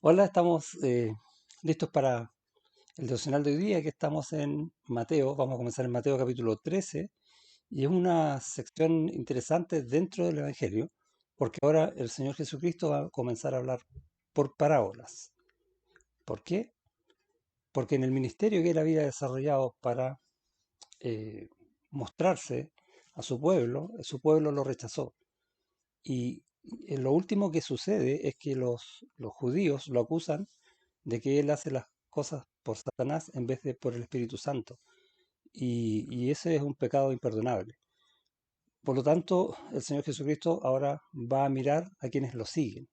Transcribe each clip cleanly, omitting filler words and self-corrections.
Hola, estamos listos para el devocional de hoy día, que estamos en Mateo. Vamos a comenzar en Mateo capítulo 13 y es una sección interesante dentro del Evangelio, porque ahora el Señor Jesucristo va a comenzar a hablar por parábolas. ¿Por qué? Porque en el ministerio que él había desarrollado para eh, mostrarse a su pueblo lo rechazó. Y lo último que sucede es que los judíos lo acusan de que él hace las cosas por Satanás en vez de por el Espíritu Santo. Y ese es un pecado imperdonable. Por lo tanto, el Señor Jesucristo ahora va a mirar a quienes lo siguen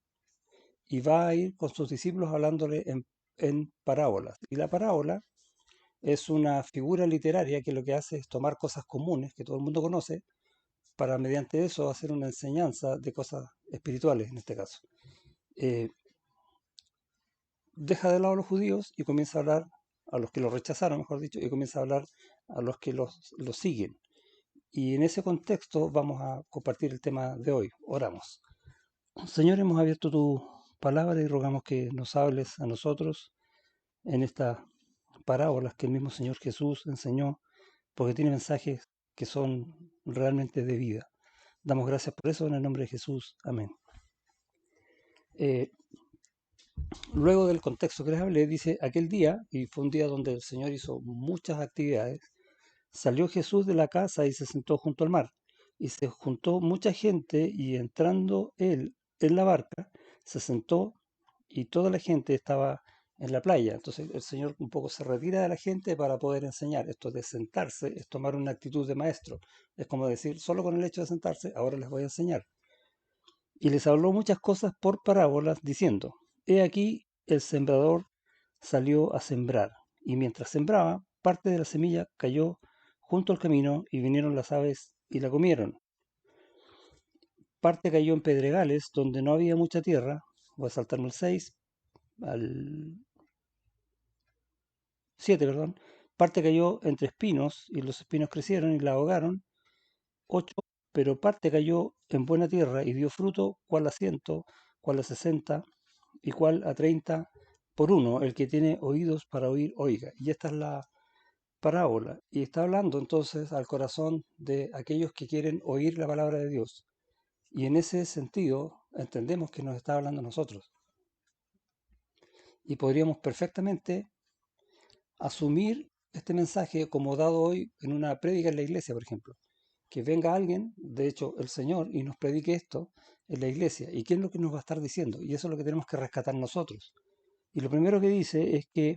y va a ir con sus discípulos hablándole en parábolas. Y la parábola es una figura literaria que lo que hace es tomar cosas comunes que todo el mundo conoce para mediante eso hacer una enseñanza de cosas espirituales en este caso. Eh, Deja de lado a los judíos y comienza a hablar a los que lo rechazaron, mejor dicho, y comienza a hablar a los que los siguen. Y en ese contexto vamos a compartir el tema de hoy. Oramos. Señor, hemos abierto tu palabra y rogamos que nos hables a nosotros en estas parábolas que el mismo Señor Jesús enseñó, porque tiene mensajes que son realmente de vida. Damos gracias por eso en el nombre de Jesús. Amén. Eh, Luego del contexto que les hablé, dice, aquel día, y fue un día donde el Señor hizo muchas actividades, salió Jesús de la casa y se sentó junto al mar. Y se juntó mucha gente y entrando él en la barca, se sentó y toda la gente estaba en la playa. Entonces el Señor un poco se retira de la gente para poder enseñar. Esto de sentarse es tomar una actitud de maestro. Es como decir, solo con el hecho de sentarse, ahora les voy a enseñar. Y les habló muchas cosas por parábolas, diciendo, he aquí el sembrador salió a sembrar, y mientras sembraba, parte de la semilla cayó junto al camino, y vinieron las aves y la comieron. Parte cayó en pedregales, donde no había mucha tierra. Voy a saltarme el 6 al 7, perdón. Parte cayó entre espinos, y los espinos crecieron y la ahogaron. 8, pero parte cayó en buena tierra y dio fruto, cual a 100, cual a 60 y cual a 30 por uno. El que tiene oídos para oír, oiga. Y esta es la parábola. Y está hablando entonces al corazón de aquellos que quieren oír la palabra de Dios. Y en ese sentido entendemos que nos está hablando a nosotros. Y podríamos perfectamente asumir este mensaje como dado hoy en una prédica en la iglesia, por ejemplo. Que venga alguien, de hecho el Señor, y nos predique esto en la iglesia. ¿Y qué es lo que nos va a estar diciendo? Y eso es lo que tenemos que rescatar nosotros. Y lo primero que dice es que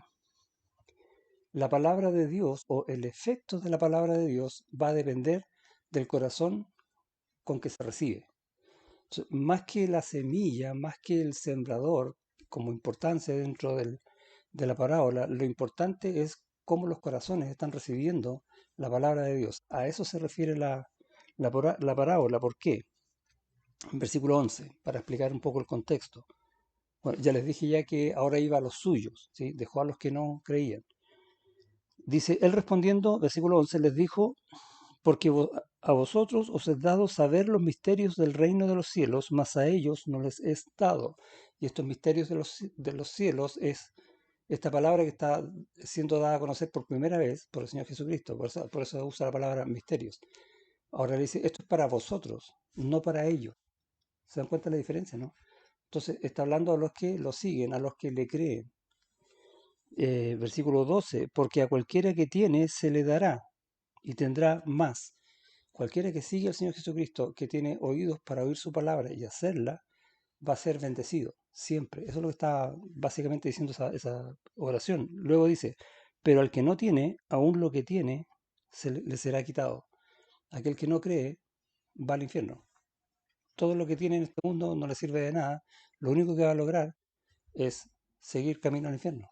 la palabra de Dios o el efecto de la palabra de Dios va a depender del corazón con que se recibe. Más que la semilla, más que el sembrador, como importancia dentro de la parábola, lo importante es cómo los corazones están recibiendo la palabra de Dios. A eso se refiere la parábola. ¿Por qué? En versículo 11, para explicar un poco el contexto. Bueno, ya les dije ya que ahora iba a los suyos, ¿sí? Dejó a los que no creían. Dice, él respondiendo, versículo 11, les dijo, porque a vosotros os he dado saber los misterios del reino de los cielos, mas a ellos no les es dado. Y estos misterios de los cielos es esta palabra que está siendo dada a conocer por primera vez por el Señor Jesucristo. Por eso usa la palabra misterios. Ahora le dice, esto es para vosotros, no para ellos. ¿Se dan cuenta de la diferencia, no? Entonces está hablando a los que lo siguen, a los que le creen. Versículo 12, porque a cualquiera que tiene se le dará y tendrá más. Cualquiera que sigue al Señor Jesucristo, que tiene oídos para oír su palabra y hacerla, va a ser bendecido, siempre. Eso es lo que está básicamente diciendo esa oración. Luego dice, pero al que no tiene, aún lo que tiene, le será quitado. Aquel que no cree va al infierno. Todo lo que tiene en este mundo no le sirve de nada. Lo único que va a lograr es seguir camino al infierno.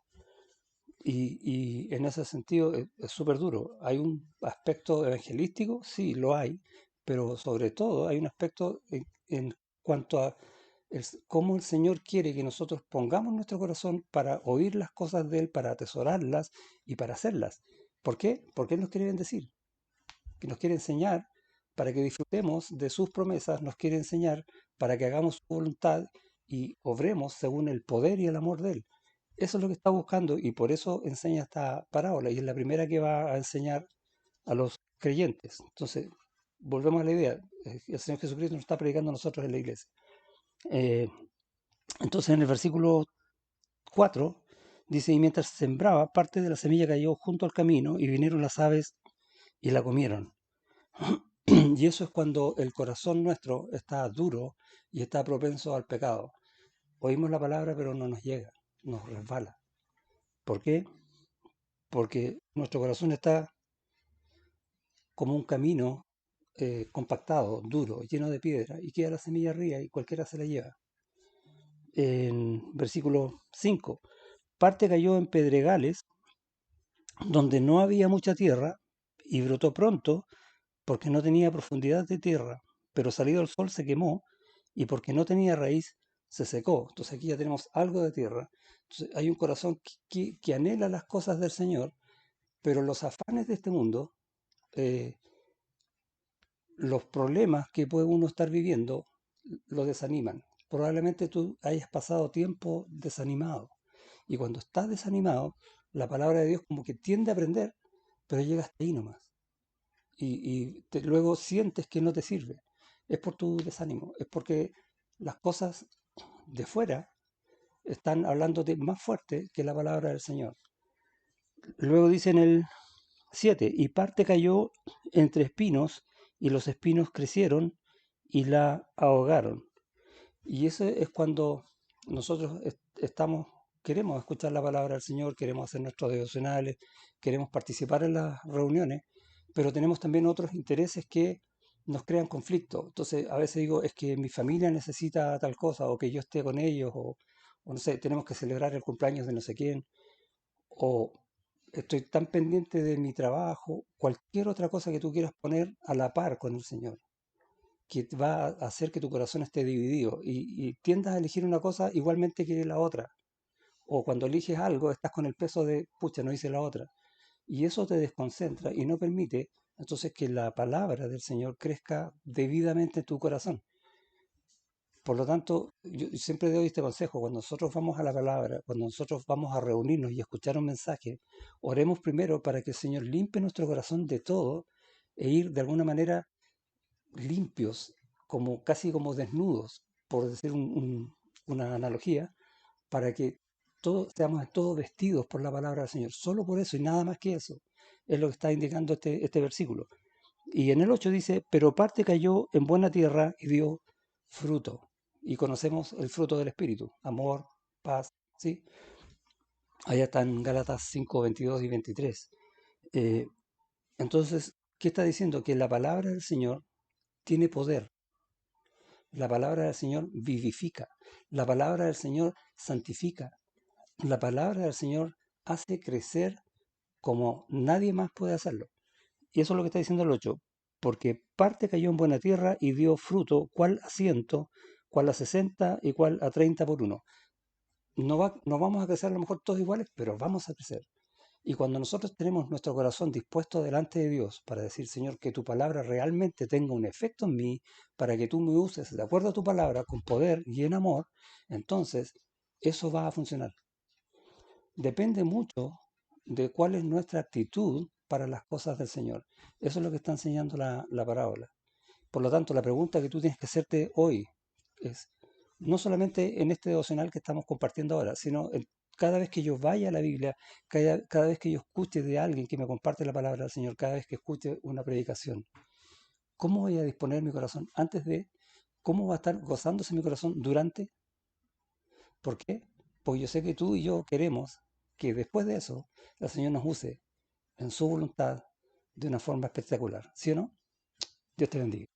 Y en ese sentido es súper duro. ¿Hay un aspecto evangelístico? Sí, lo hay, pero sobre todo hay un aspecto en cuanto a cómo el Señor quiere que nosotros pongamos nuestro corazón para oír las cosas de Él, para atesorarlas y para hacerlas. ¿Por qué? Porque Él nos quiere bendecir, que nos quiere enseñar para que disfrutemos de sus promesas, nos quiere enseñar para que hagamos su voluntad y obremos según el poder y el amor de Él. Eso es lo que está buscando y por eso enseña esta parábola y es la primera que va a enseñar a los creyentes. Entonces, volvemos a la idea, el Señor Jesucristo nos está predicando a nosotros en la iglesia. Eh, entonces, en el versículo 4 dice, y mientras sembraba, parte de la semilla cayó junto al camino y vinieron las aves y la comieron. Y eso es cuando el corazón nuestro está duro y está propenso al pecado. Oímos la palabra pero no nos llega, nos resbala. ¿Por qué? Porque nuestro corazón está como un camino compactado, duro, lleno de piedra, y queda la semilla arriba y cualquiera se la lleva. En versículo 5, parte cayó en pedregales donde no había mucha tierra y brotó pronto porque no tenía profundidad de tierra, pero salido el sol se quemó y porque no tenía raíz se secó. Entonces aquí ya tenemos algo de tierra. Entonces, hay un corazón que anhela las cosas del Señor, pero los afanes de este mundo, eh, los problemas que puede uno estar viviendo, lo desaniman. Probablemente tú hayas pasado tiempo desanimado y cuando estás desanimado, la palabra de Dios como que tiende a aprender, pero llega hasta ahí nomás y luego sientes que no te sirve. Es por tu desánimo, es porque las cosas de fuera están hablándote más fuerte que la palabra del Señor. Luego dice en el 7, y parte cayó entre espinos, y los espinos crecieron y la ahogaron. Y eso es cuando nosotros estamos, queremos escuchar la palabra del Señor, queremos hacer nuestros devocionales, queremos participar en las reuniones, pero tenemos también otros intereses que nos crean conflicto. Entonces, a veces digo, es que mi familia necesita tal cosa, o que yo esté con ellos, o no sé, tenemos que celebrar el cumpleaños de no sé quién, o estoy tan pendiente de mi trabajo, cualquier otra cosa que tú quieras poner a la par con el Señor que va a hacer que tu corazón esté dividido y tiendas a elegir una cosa igualmente que la otra. O cuando eliges algo, estás con el peso de, pucha, no hice la otra. Y eso te desconcentra y no permite entonces que la palabra del Señor crezca debidamente en tu corazón. Por lo tanto, yo siempre doy este consejo, cuando nosotros vamos a la palabra, cuando nosotros vamos a reunirnos y escuchar un mensaje, oremos primero para que el Señor limpie nuestro corazón de todo e ir de alguna manera limpios, como casi como desnudos, por decir una analogía, para que todos seamos todos vestidos por la palabra del Señor. Solo por eso y nada más que eso es lo que está indicando este versículo. Y en el 8 dice, pero parte cayó en buena tierra y dio fruto. Y conocemos el fruto del Espíritu, amor, paz, ¿sí? Allá están Gálatas 5, 22 y 23. Eh, entonces, ¿qué está diciendo? Que la palabra del Señor tiene poder. La palabra del Señor vivifica. La palabra del Señor santifica. La palabra del Señor hace crecer como nadie más puede hacerlo. Y eso es lo que está diciendo el 8. Porque parte cayó en buena tierra y dio fruto, cual a 100, cual a 60 y cual a 30 por uno. No vamos a crecer a lo mejor todos iguales, pero vamos a crecer. Y cuando nosotros tenemos nuestro corazón dispuesto delante de Dios para decir, Señor, que tu palabra realmente tenga un efecto en mí, para que tú me uses de acuerdo a tu palabra, con poder y en amor, entonces eso va a funcionar. Depende mucho de cuál es nuestra actitud para las cosas del Señor. Eso es lo que está enseñando la parábola. Por lo tanto, la pregunta que tú tienes que hacerte hoy es, no solamente en este devocional que estamos compartiendo ahora, sino cada vez que yo vaya a la Biblia, cada vez que yo escuche de alguien que me comparte la palabra del Señor, cada vez que escuche una predicación, ¿cómo voy a disponer mi corazón antes de? ¿Cómo va a estar gozándose mi corazón durante? ¿Por qué? Porque yo sé que tú y yo queremos que después de eso el Señor nos use en su voluntad de una forma espectacular. ¿Sí o no? Dios te bendiga.